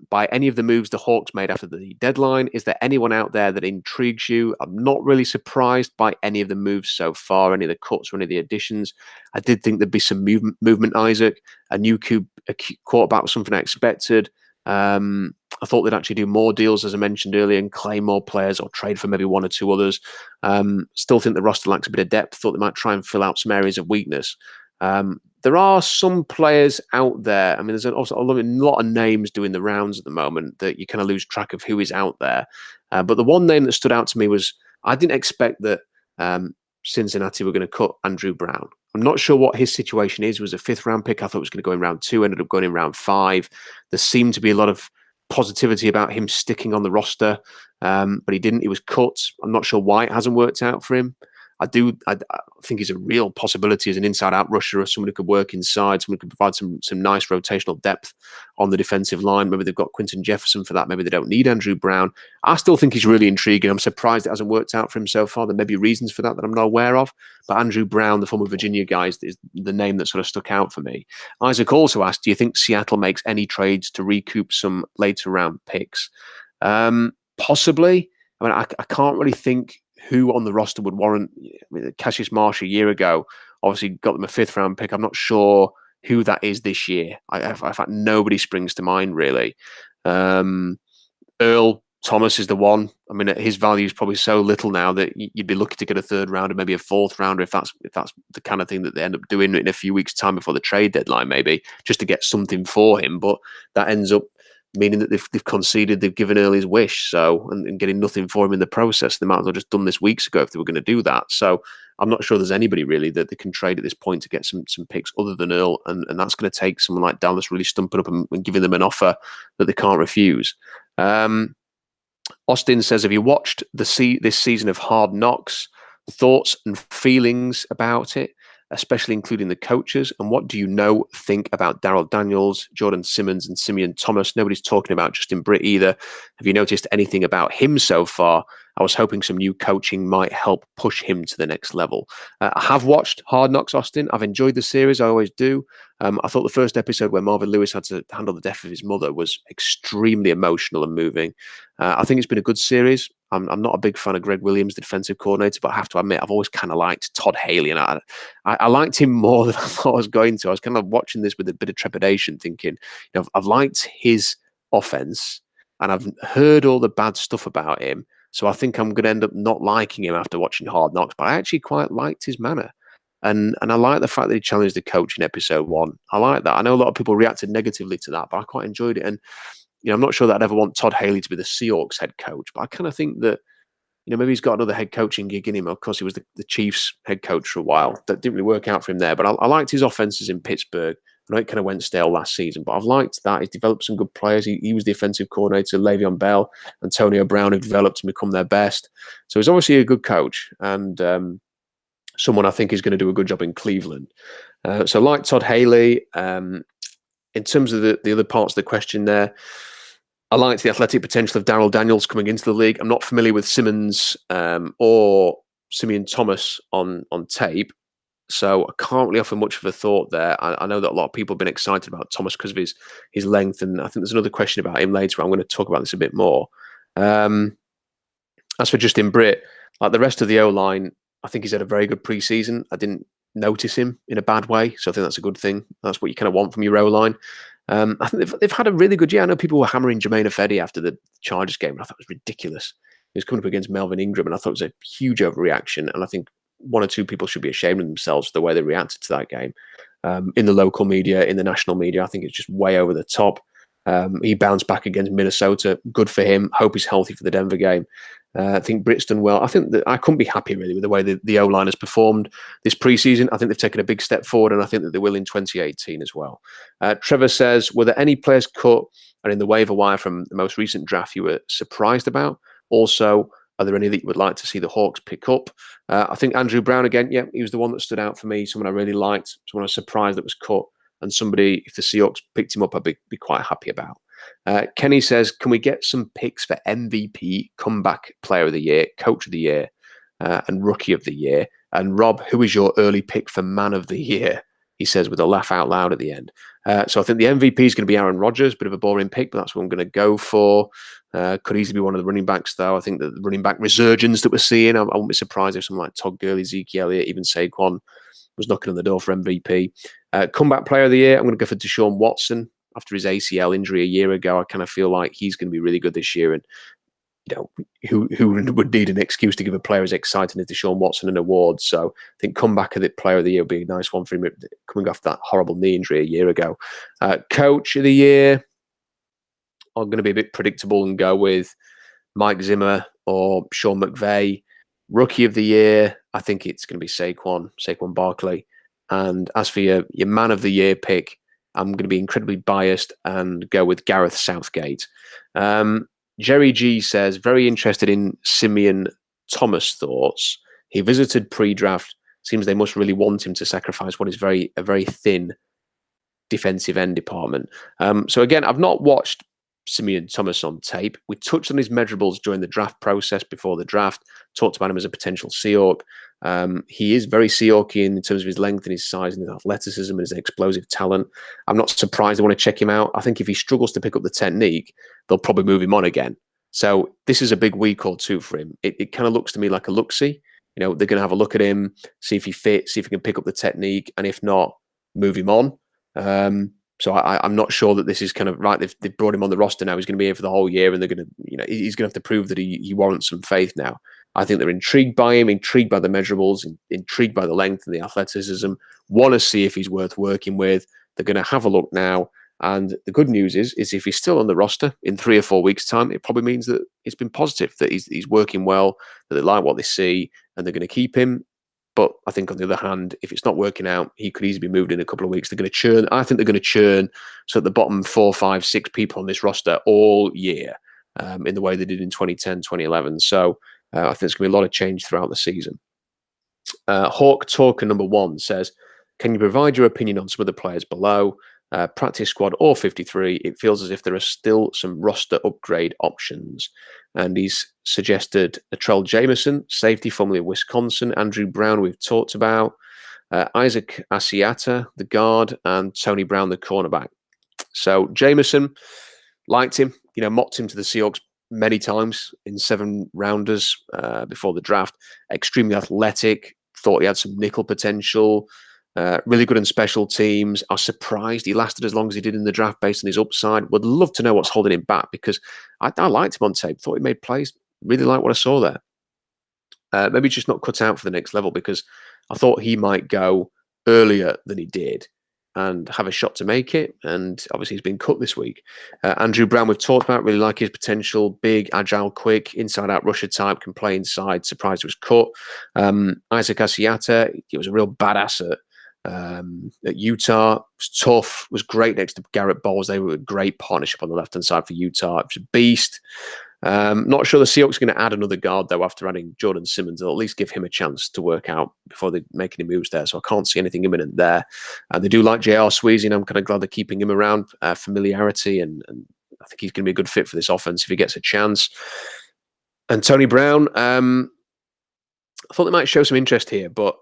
by any of the moves the Hawks made after the deadline? Is there anyone out there that intrigues you? I'm not really surprised by any of the moves so far, any of the cuts or any of the additions. I did think there'd be some movement, Isaac. A new quarterback was something I expected. I thought they'd actually do more deals, as I mentioned earlier, and claim more players or trade for maybe one or two others. Still think the roster lacks a bit of depth. Thought they might try and fill out some areas of weakness. There are some players out there. I mean, there's also a lot of names doing the rounds at the moment that you kind of lose track of who is out there. But the one name that stood out to me was I didn't expect that Cincinnati were going to cut Andrew Brown. I'm not sure what his situation is. It was a 5th round pick. I thought it was going to go in round 2, ended up going in round 5. There seemed to be a lot of positivity about him sticking on the roster, but he didn't. He was cut. I'm not sure why it hasn't worked out for him. I think he's a real possibility as an inside-out rusher, or someone who could work inside, someone who could provide some nice rotational depth on the defensive line. Maybe they've got Quinton Jefferson for that. Maybe they don't need Andrew Brown. I still think he's really intriguing. I'm surprised it hasn't worked out for him so far. There may be reasons for that I'm not aware of. But Andrew Brown, the former Virginia guy, is the name that sort of stuck out for me. Isaac also asked, do you think Seattle makes any trades to recoup some later round picks? Possibly. I mean, I can't really think who on the roster would warrant. I mean, Cassius Marsh a year ago obviously got them a 5th round pick. I'm not sure who that is this year. In fact, nobody springs to mind really. Earl Thomas is the one. I mean, his value is probably so little now that you'd be lucky to get a 3rd rounder, maybe a 4th rounder, if that's the kind of thing that they end up doing in a few weeks' time before the trade deadline, maybe just to get something for him. But that ends up meaning that they've conceded, they've given Earl his wish, so and getting nothing for him in the process. They might as well just done this weeks ago if they were going to do that. So I'm not sure there's anybody really that they can trade at this point to get some picks other than Earl, and that's going to take someone like Dallas really stumping up and giving them an offer that they can't refuse. Austin says, have you watched this season of Hard Knocks? Thoughts and feelings about it, especially including the coaches, and what do you think about Darryl Daniels, Jordan Simmons, and Simeon Thomas? Nobody's talking about Justin Britt either. Have you noticed anything about him so far? I was hoping some new coaching might help push him to the next level. I have watched Hard Knocks, Austin. I've enjoyed the series. I always do. I thought the first episode where Marvin Lewis had to handle the death of his mother was extremely emotional and moving. I think it's been a good series. I'm not a big fan of Greg Williams, the defensive coordinator, but I have to admit, I've always kind of liked Todd Haley, and I liked him more than I thought I was going to. I was kind of watching this with a bit of trepidation, thinking, I've liked his offense, and I've heard all the bad stuff about him, so I think I'm going to end up not liking him after watching Hard Knocks, but I actually quite liked his manner. And I like the fact that he challenged the coach in episode 1. I like that. I know a lot of people reacted negatively to that, but I quite enjoyed it. And I'm not sure that I'd ever want Todd Haley to be the Seahawks head coach, but I kind of think that, maybe he's got another head coaching gig in him. Of course, he was the Chiefs head coach for a while. That didn't really work out for him there, but I liked his offenses in Pittsburgh. I know it kind of went stale last season, but I've liked that. He's developed some good players. He was the offensive coordinator, Le'Veon Bell, Antonio Brown, who developed and become their best. So he's obviously a good coach, and someone I think is going to do a good job in Cleveland. So like Todd Haley, in terms of the other parts of the question there, I liked the athletic potential of Darryl Daniels coming into the league. I'm not familiar with Simmons or Simeon Thomas on tape, so I can't really offer much of a thought there. I know that a lot of people have been excited about Thomas because of his length, and I think there's another question about him later. I'm going to talk about this a bit more. As for Justin Britt, like the rest of the O-line, I think he's had a very good preseason. I didn't notice him in a bad way, so I think that's a good thing. That's what you kind of want from your O-line. I think they've had a really good year. I know people were hammering Jermaine Ifedi after the Chargers game, and I thought it was ridiculous. He was coming up against Melvin Ingram, and I thought it was a huge overreaction. And I think one or two people should be ashamed of themselves for the way they reacted to that game. In the local media, in the national media, I think it's just way over the top. He bounced back against Minnesota. Good for him. Hope he's healthy for the Denver game. I think Britt's done well. I think that I couldn't be happy really with the way the O-line has performed this preseason. I think they've taken a big step forward, and I think that they will in 2018 as well. Trevor says, were there any players cut and in the waiver wire from the most recent draft you were surprised about? Also, Are there any that you would like to see the Hawks pick up? I think Andrew Brown, again, yeah, he was the one that stood out for me, someone I really liked, someone I was surprised that was cut, and somebody, if the Seahawks picked him up, I'd be quite happy about. Kenny says, can we get some picks for MVP, comeback player of the year, coach of the year, and rookie of the year? And Rob, who is your early pick for man of the year? He says with a laugh out loud at the end. So I think the MVP is going to be Aaron Rodgers, bit of a boring pick, but that's what I'm going to go for. Could easily be one of the running backs, though. I think that the running back resurgence that we're seeing, I wouldn't be surprised if someone like Todd Gurley, Zeke Elliott, even Saquon was knocking on the door for MVP. Comeback player of the year, I'm going to go for Deshaun Watson. After his ACL injury a year ago, I kind of feel like he's going to be really good this year. And who would need an excuse to give a player as exciting as Deshaun Watson an award? So I think comeback of the player of the year would be a nice one for him, coming off that horrible knee injury a year ago. Coach of the year, I'm going to be a bit predictable and go with Mike Zimmer or Sean McVay. Rookie of the year, I think it's going to be Saquon Barkley. And as for your man of the year pick, I'm going to be incredibly biased and go with Gareth Southgate. Jerry G says, very interested in Simeon Thomas thoughts. He visited pre-draft. Seems they must really want him to sacrifice what is a very thin defensive end department. So again, I've not watched Simeon Thomas on tape. We touched on his measurables during the draft process before the draft, talked about him as a potential Seahawk. He is very Seahawkian in terms of his length and his size and his athleticism and his explosive talent. I'm not surprised they want to check him out. I think if he struggles to pick up the technique, they'll probably move him on again. So this is a big week or two for him. It kind of looks to me like a look-see. They're going to have a look at him, see if he fits, see if he can pick up the technique, and if not, move him on. So I'm not sure that this is kind of right. They've brought him on the roster now. He's going to be here for the whole year, and they're going to, he's going to have to prove that he warrants some faith now. I think they're intrigued by him, intrigued by the measurables, intrigued by the length and the athleticism. Want to see if he's worth working with. They're going to have a look now, and the good news is if he's still on the roster in 3 or 4 weeks' time, it probably means that it's been positive, that he's working well, that they like what they see, and they're going to keep him. But I think on the other hand, if it's not working out, he could easily be moved in a couple of weeks. They're going to churn. I think they're going to churn. So at the bottom 4, 5, 6 people on this roster all year, in the way they did in 2010, 2011. So I think there's going to be a lot of change throughout the season. Hawk Talker number 1 says, can you provide your opinion on some of the players below? Practice squad or 53, it feels as if there are still some roster upgrade options. And he's suggested Latrell Jameson, safety formerly of Wisconsin, Andrew Brown, we've talked about, Isaac Asiata, the guard, and Tony Brown, the cornerback. So Jameson, liked him, mocked him to the Seahawks many times in 7-rounders before the draft. Extremely athletic, thought he had some nickel potential. Really good in special teams. I was surprised he lasted as long as he did in the draft based on his upside. Would love to know what's holding him back, because I liked him on tape. Thought he made plays. Really liked what I saw there. Maybe just not cut out for the next level, because I thought he might go earlier than he did and have a shot to make it. And obviously he's been cut this week. Andrew Brown, we've talked about, really like his potential. Big, agile, quick, inside-out rusher type, can play inside. Surprised he was cut. Isaac Asiata, he was a real badass at Utah. Was tough, was great next to Garrett Bowles. They were a great partnership on the left-hand side for Utah. It was a beast. Not sure the Seahawks are going to add another guard, though, after adding Jordan Simmons. They'll at least give him a chance to work out before they make any moves there. So I can't see anything imminent there. They do like J.R. Sweezy, and I'm kind of glad they're keeping him around. Familiarity, and I think he's going to be a good fit for this offense if he gets a chance. And Tony Brown, I thought they might show some interest here, but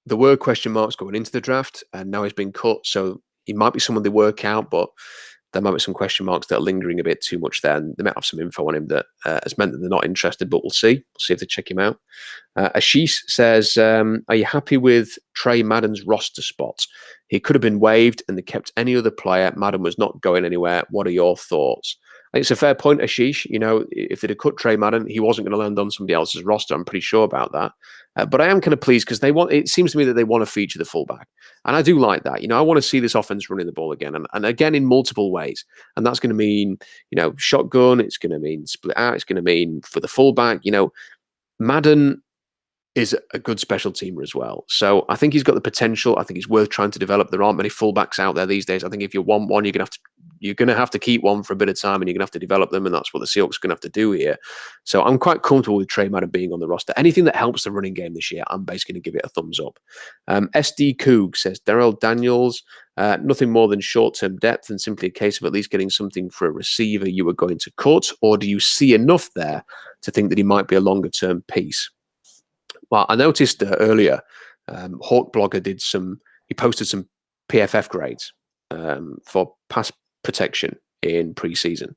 there were question marks going into the draft, and now he's been cut. So he might be someone they work out, but there might be some question marks that are lingering a bit too much there. And they might have some info on him that has meant that they're not interested, but we'll see. We'll see if they check him out. Ashish says, are you happy with Trey Madden's roster spot? He could have been waived and they kept any other player. Madden was not going anywhere. What are your thoughts? I think it's a fair point, Ashish. If they'd have cut Trey Madden, he wasn't going to land on somebody else's roster. I'm pretty sure about that. But I am kind of pleased because it seems to me that they want to feature the fullback. And I do like that. I want to see this offense running the ball again. And again, in multiple ways. And that's going to mean, shotgun. It's going to mean split out. It's going to mean for the fullback. Madden is a good special teamer as well. So I think he's got the potential. I think he's worth trying to develop. There aren't many fullbacks out there these days. I think if you want one, you're going to have to you're going to have to keep one for a bit of time, and you're going to have to develop them, and that's what the Seahawks are going to have to do here. So I'm quite comfortable with Trey Madden being on the roster. Anything that helps the running game this year, I'm basically going to give it a thumbs up. SD Coog says, Darrell Daniels, nothing more than short-term depth and simply a case of at least getting something for a receiver you were going to cut, or do you see enough there to think that he might be a longer-term piece? Well, I noticed earlier, Hawk Blogger he posted some PFF grades for pass protection in preseason.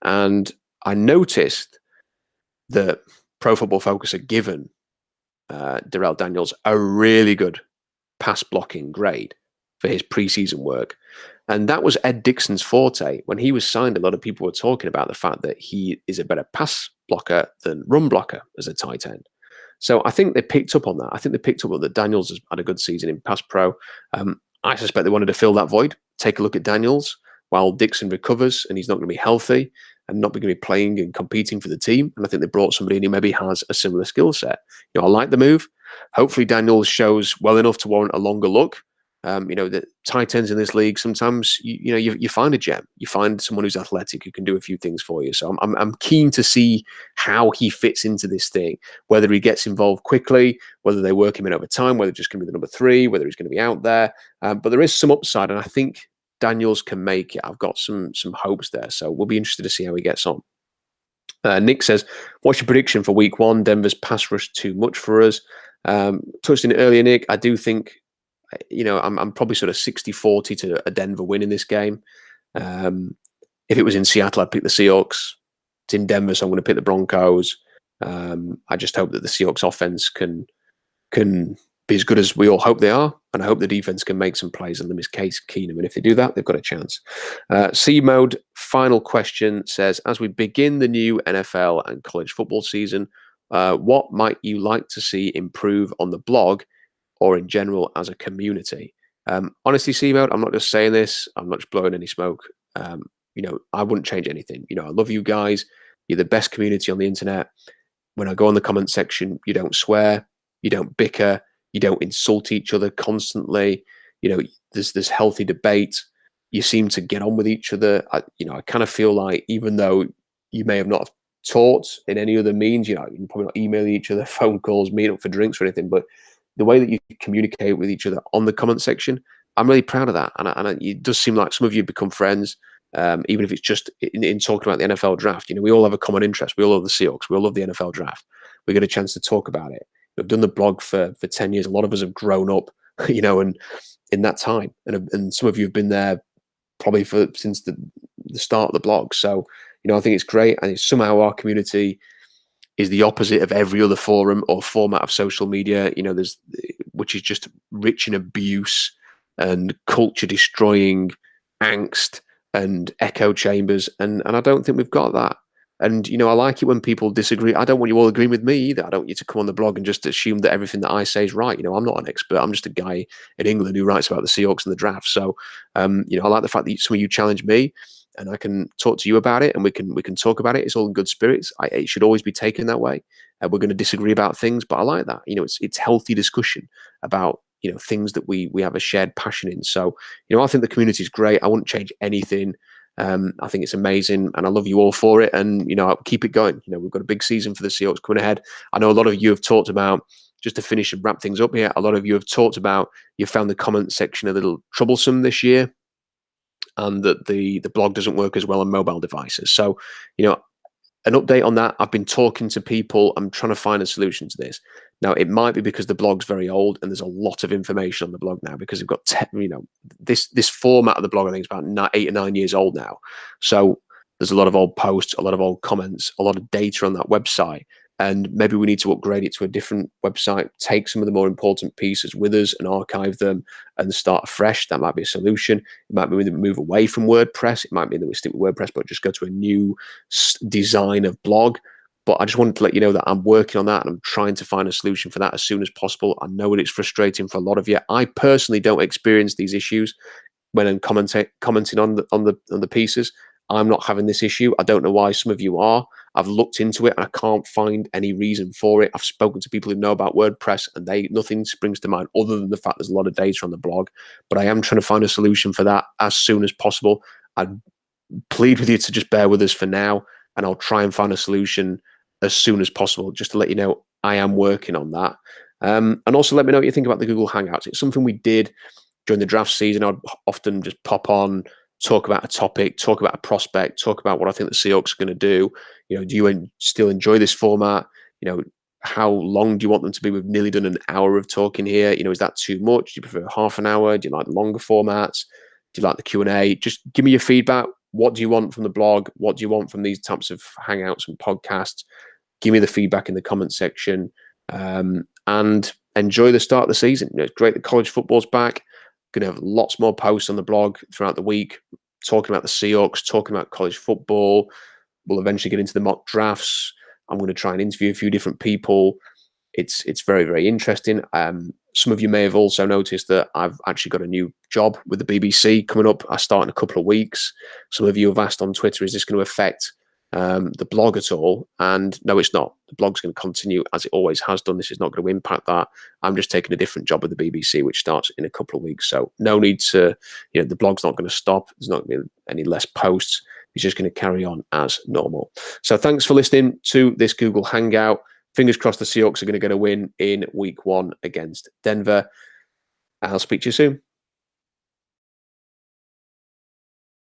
And I noticed that Pro Football Focus had given Darrell Daniels a really good pass blocking grade for his preseason work. And that was Ed Dixon's forte. When he was signed, a lot of people were talking about the fact that he is a better pass blocker than run blocker as a tight end. So I think they picked up on that. I think they picked up that Daniels has had a good season in pass pro. I suspect they wanted to fill that void, take a look at Daniels while Dixon recovers and he's not going to be healthy and not going to be playing and competing for the team. And I think they brought somebody in who maybe has a similar skill set. I like the move. Hopefully Daniels shows well enough to warrant a longer look. The tight ends in this league, sometimes you find a gem, you find someone who's athletic who can do a few things for you. So I'm keen to see how he fits into this thing, whether he gets involved quickly, whether they work him in over time, whether it's just going to be the number 3, whether he's going to be out there. But there is some upside, and I think Daniels can make it. I've got some hopes there, so we'll be interested to see how he gets on. Nick says, what's your prediction for week 1? Denver's pass rush too much for us. Touched on it earlier, Nick. I do think, I'm probably sort of 60-40 to a Denver win in this game. If it was in Seattle, I'd pick the Seahawks. It's in Denver, so I'm going to pick the Broncos. I just hope that the Seahawks offense can be as good as we all hope they are, and I hope the defense can make some plays and limit Case Keenum. And if they do that, they've got a chance. C-Mode, final question, says, as we begin the new NFL and college football season, what might you like to see improve on the blog or in general as a community? Honestly, C-Mode, I'm not just saying this. I'm not just blowing any smoke. I wouldn't change anything. I love you guys. You're the best community on the internet. When I go in the comment section, you don't swear, you don't bicker, you don't insult each other constantly. There's healthy debate. You seem to get on with each other. I kind of feel like even though you may have not taught in any other means, you're probably not emailing each other, phone calls, meet up for drinks or anything, but the way that you communicate with each other on the comment section, I'm really proud of that. And it does seem like some of you become friends, even if it's just in talking about the NFL draft. We all have a common interest. We all love the Seahawks. We all love the NFL draft. We get a chance to talk about it. We've done the blog for 10 years. A lot of us have grown up, and in that time. And some of you have been there probably since the start of the blog. So, I think it's great. And somehow our community is the opposite of every other forum or format of social media, which is just rich in abuse and culture destroying angst and echo chambers. And I don't think we've got that. And, I like it when people disagree. I don't want you all agreeing with me either. I don't want you to come on the blog and just assume that everything that I say is right. I'm not an expert. I'm just a guy in England who writes about the Seahawks and the draft. So, I like the fact that some of you challenge me and I can talk to you about it and we can talk about it. It's all in good spirits. It should always be taken that way. We're going to disagree about things, but I like that. It's healthy discussion about, things that we have a shared passion in. So, I think the community is great. I wouldn't change anything. I think it's amazing and I love you all for it. And, I'll keep it going. We've got a big season for the Seahawks coming ahead. I know a lot of you have talked about, just to finish and wrap things up here, a lot of you have talked about, you found the comment section a little troublesome this year and that the blog doesn't work as well on mobile devices. So, an update on that. I've been talking to people. I'm trying to find a solution to this. Now, it might be because the blog's very old and there's a lot of information on the blog now because we've got, this format of the blog, I think, is about 8 or 9 years old now. So there's a lot of old posts, a lot of old comments, a lot of data on that website. And maybe we need to upgrade it to a different website, take some of the more important pieces with us and archive them and start afresh. That might be a solution. It might be that we move away from WordPress. It might be that we stick with WordPress, but just go to a new design of blog. But I just wanted to let you know that I'm working on that and I'm trying to find a solution for that as soon as possible. I know it's frustrating for a lot of you. I personally don't experience these issues when I'm commenting on the pieces. I'm not having this issue. I don't know why some of you are. I've looked into it and I can't find any reason for it. I've spoken to people who know about WordPress and nothing springs to mind other than the fact there's a lot of data on the blog. But I am trying to find a solution for that as soon as possible. plead with you to just bear with us for now, and I'll try and find a solution as soon as possible. Just to let you know, I am working on that. And also let me know what you think about the Google Hangouts. It's something we did during the draft season. I'd often just pop on, talk about a topic, talk about a prospect, talk about what I think the Seahawks are going to do. Do you still enjoy this format? How long do you want them to be? We've nearly done an hour of talking here. Is that too much? Do you prefer half an hour? Do you like longer formats? Do you like the Q&A? Just give me your feedback. What do you want from the blog? What do you want from these types of hangouts and podcasts? Give me the feedback in the comment section, and enjoy the start of the season. It's great that college football's back. Going to have lots more posts on the blog throughout the week, talking about the Seahawks, talking about college football. We'll eventually get into the mock drafts. I'm going to try and interview a few different people. It's very, very interesting. Some of you may have also noticed that I've actually got a new job with the BBC coming up. I start in a couple of weeks. Some of you have asked on Twitter, is this going to affect the blog at all? And no, it's not. The blog's going to continue as it always has done. This is not going to impact that. I'm just taking a different job with the BBC, which starts in a couple of weeks. So no need to, the blog's not going to stop. There's not going to be any less posts. It's just going to carry on as normal. So thanks for listening to this Google Hangout. Fingers crossed the Seahawks are going to get a win in week 1 against Denver. I'll speak to you soon.